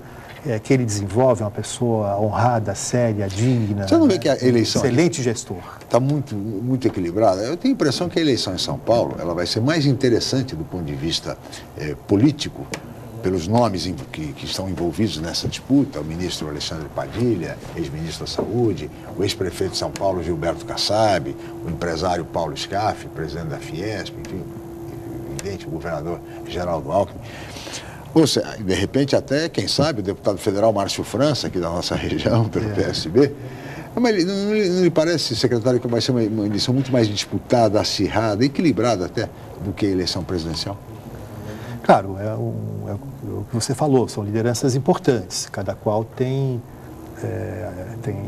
que ele desenvolve, é uma pessoa honrada, séria, digna.
Você não vê que a eleição
excelente gestor.
Está muito, muito equilibrada? Eu tenho a impressão que a eleição em São Paulo ela vai ser mais interessante do ponto de vista político, pelos nomes que estão envolvidos nessa disputa, o ministro Alexandre Padilha, ex-ministro da Saúde, o ex-prefeito de São Paulo, Gilberto Kassab, o empresário Paulo Scaff, presidente da Fiesp, enfim, evidente, o governador Geraldo Alckmin. Ou seja, de repente até, quem sabe, o deputado federal Márcio França, aqui da nossa região, pelo PSB. Mas não lhe parece, secretário, que vai ser uma eleição muito mais disputada, acirrada, equilibrada até, do que a eleição presidencial?
Claro, é o que você falou, são lideranças importantes, cada qual tem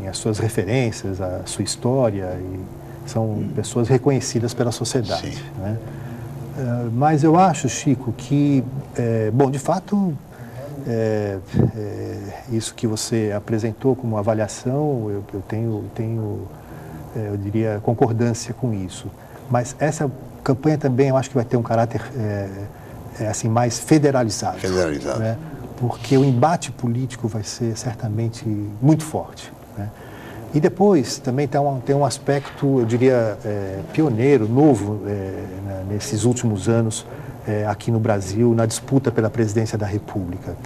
as suas referências, a sua história, e são pessoas reconhecidas pela sociedade, né? Mas eu acho, Chico, que, de fato, isso que você apresentou como avaliação, eu tenho eu diria, concordância com isso. Mas essa campanha também eu acho que vai ter um caráter assim, mais federalizado.
Federalizado.
Né? Porque o embate político vai ser certamente muito forte. Né? E depois também tem um aspecto, eu diria, pioneiro, novo, nesses últimos anos aqui no Brasil, na disputa pela presidência da República.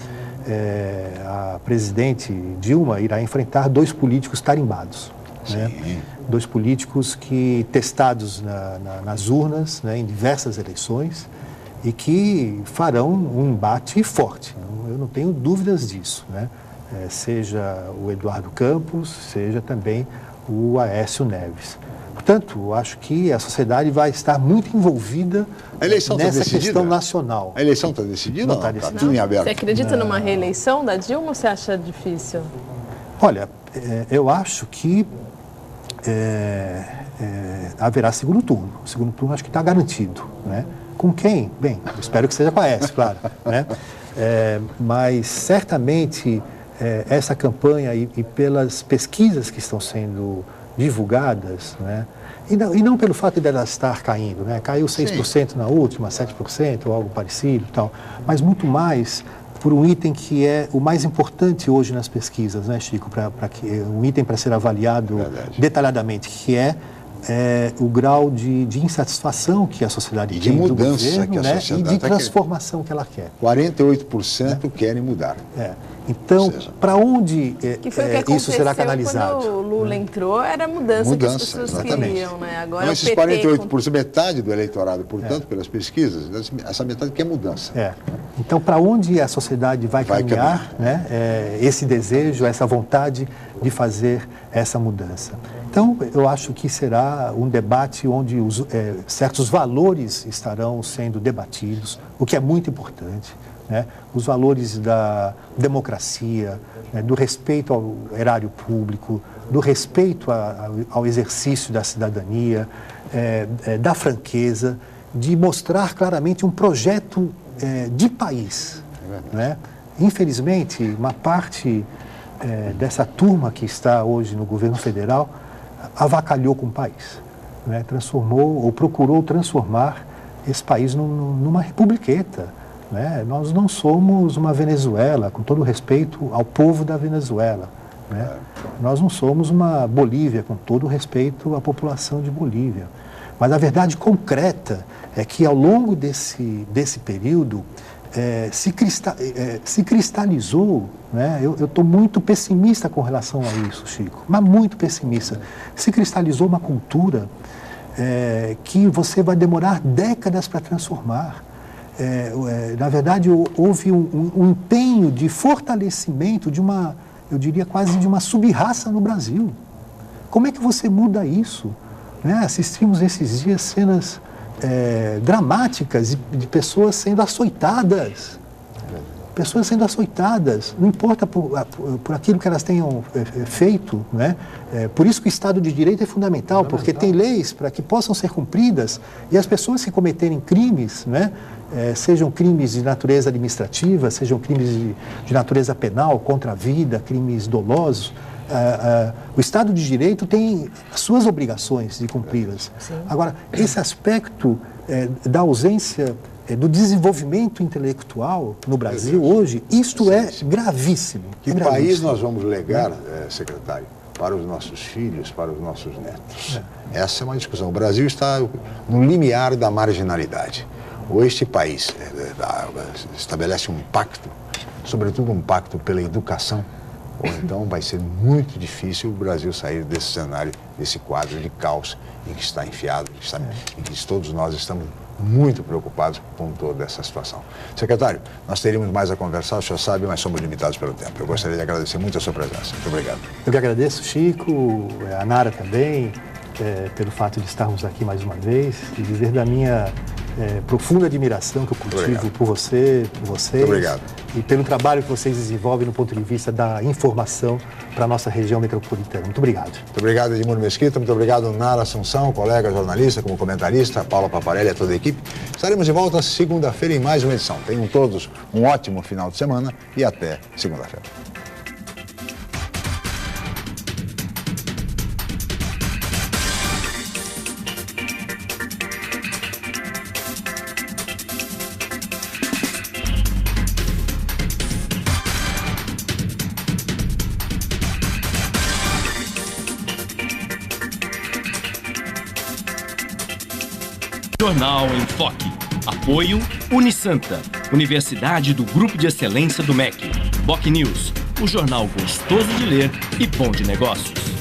A presidente Dilma irá enfrentar 2 políticos tarimbados. Né? 2 políticos que, testados nas urnas, né, em diversas eleições, e que farão um embate forte. Eu não tenho dúvidas disso, né? Seja o Eduardo Campos, seja também o Aécio Neves. Portanto, eu acho que a sociedade vai estar muito envolvida nessa questão nacional.
A eleição está decidida?
Não está decidida.
Está tudo em aberto.
Você acredita numa reeleição da Dilma ou você acha difícil?
Olha, eu acho que haverá segundo turno. O segundo turno acho que está garantido, né? Com quem? Bem, eu espero que seja com a Aécio, claro. Né? Mas certamente essa campanha e pelas pesquisas que estão sendo divulgadas, né? E não pelo fato dela estar caindo, né? Caiu 6% na última, 7% ou algo parecido e tal, mas muito mais por um item que é o mais importante hoje nas pesquisas, né, Chico? Um item para ser avaliado detalhadamente, que é o grau de insatisfação que a sociedade tem do governo, né? E de transformação que ela quer.
48% querem mudar.
Então, para onde
que foi o que
isso será canalizado?
Quando o Lula entrou, era mudança que as pessoas queriam, né? Agora
não, esses 48%, metade do eleitorado, portanto, pelas pesquisas, essa metade quer mudança.
Então, para onde a sociedade vai caminhar, né? Esse desejo, essa vontade de fazer essa mudança? Então, eu acho que será um debate onde certos valores estarão sendo debatidos, o que é muito importante, né? Os valores da democracia, né? Do respeito ao erário público, do respeito ao exercício da cidadania, da franqueza, de mostrar claramente um projeto de país. Né? Infelizmente, uma parte dessa turma que está hoje no governo federal avacalhou com o país, né? Transformou ou procurou transformar esse país numa republiqueta, né? Nós não somos uma Venezuela, com todo respeito ao povo da Venezuela, né? Nós não somos uma Bolívia, com todo respeito à população de Bolívia. Mas a verdade concreta é que ao longo desse período se cristalizou, né? Eu estou muito pessimista com relação a isso, Chico, mas muito pessimista. Se cristalizou uma cultura que você vai demorar décadas para transformar. Na verdade, houve um empenho de fortalecimento de uma, eu diria quase de uma sub-raça no Brasil. Como é que você muda isso? Né? Assistimos esses dias cenas dramáticas de pessoas sendo açoitadas. Pessoas sendo açoitadas, não importa por aquilo que elas tenham feito, né? Por isso que o Estado de Direito é fundamental, porque tem leis para que possam ser cumpridas e as pessoas que cometerem crimes, né? Sejam crimes de natureza administrativa, sejam crimes de natureza penal, contra a vida, crimes dolosos, o Estado de Direito tem as suas obrigações de cumpri-las. Agora, esse aspecto da ausência do desenvolvimento intelectual no Brasil hoje, isto é gravíssimo.
Que país nós vamos legar, secretário, para os nossos filhos, para os nossos netos? Essa é uma discussão. O Brasil está no limiar da marginalidade. Ou este país estabelece um pacto, sobretudo um pacto pela educação, ou então vai ser muito difícil o Brasil sair desse cenário, desse quadro de caos em que está enfiado, em que todos nós estamos muito preocupados com toda essa situação. Secretário, nós teríamos mais a conversar, o senhor sabe, mas somos limitados pelo tempo. Eu gostaria de agradecer muito a sua presença. Muito obrigado.
Eu que agradeço, Chico, a Nara também, pelo fato de estarmos aqui mais uma vez, e dizer da minha profunda admiração que eu cultivo por você, por vocês.
Muito obrigado.
E pelo trabalho que vocês desenvolvem no ponto de vista da informação para a nossa região metropolitana. Muito obrigado.
Muito obrigado, Edmundo Mesquita. Muito obrigado, Nara Assunção, colega jornalista, como comentarista, Paula Paparelli e a toda a equipe. Estaremos de volta segunda-feira em mais uma edição. Tenham todos um ótimo final de semana e até segunda-feira.
Jornal em Foque. Apoio Unisanta, Universidade do Grupo de Excelência do MEC. BocNews, o jornal gostoso de ler e bom de negócios.